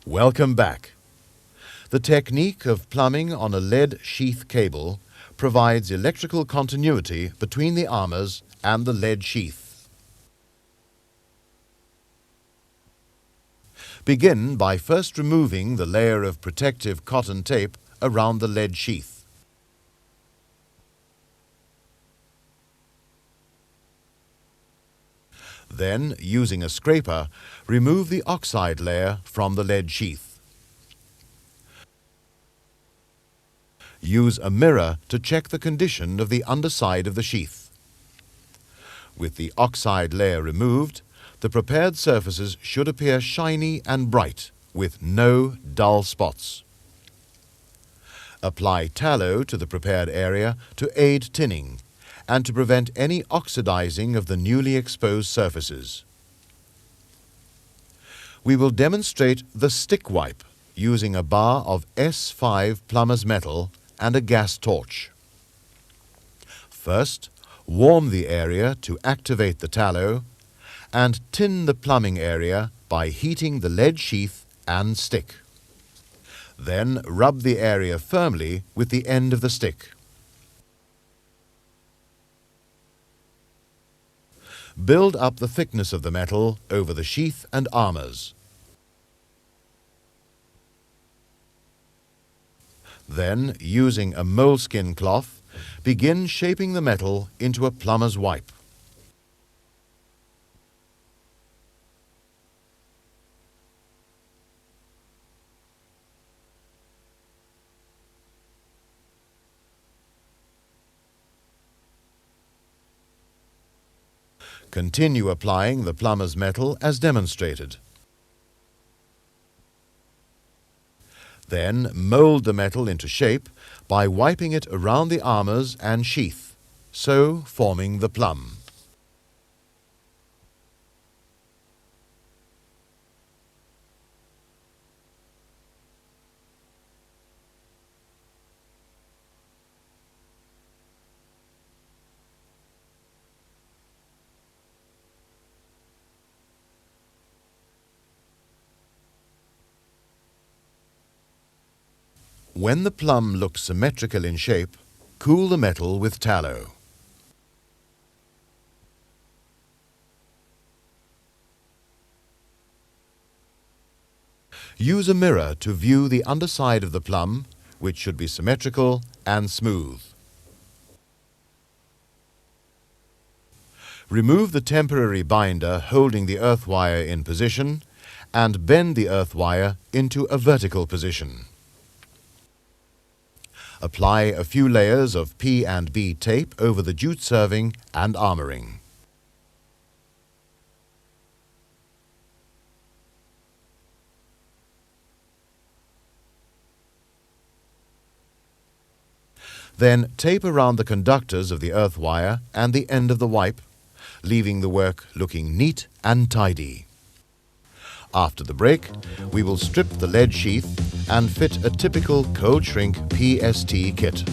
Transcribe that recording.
Welcome back. The technique of plumbing on a lead sheath cable provides electrical continuity between the armors and the lead sheath. Begin by first removing the layer of protective cotton tape around the lead sheath. Then, using a scraper, remove the oxide layer from the lead sheath. Use a mirror to check the condition of the underside of the sheath. With the oxide layer removed, the prepared surfaces should appear shiny and bright, with no dull spots. Apply tallow to the prepared area to aid tinning and to prevent any oxidizing of the newly exposed surfaces. We will demonstrate the stick wipe using a bar of S5 plumber's metal and a gas torch. First, warm the area to activate the tallow and tin the plumbing area by heating the lead sheath and stick. Then rub the area firmly with the end of the stick. Build up the thickness of the metal over the sheath and armors. Then, using a moleskin cloth, begin shaping the metal into a plumber's wipe. Continue applying the plumber's metal as demonstrated. Then mold the metal into shape by wiping it around the armors and sheath, so forming the plum. When the plum looks symmetrical in shape, cool the metal with tallow. Use a mirror to view the underside of the plum, which should be symmetrical and smooth. Remove the temporary binder holding the earth wire in position and bend the earth wire into a vertical position. Apply a few layers of P&B tape over the jute serving and armoring. Then tape around the conductors of the earth wire and the end of the wipe, leaving the work looking neat and tidy. After the break, we will strip the lead sheath and fit a typical cold shrink P.S.T. kit.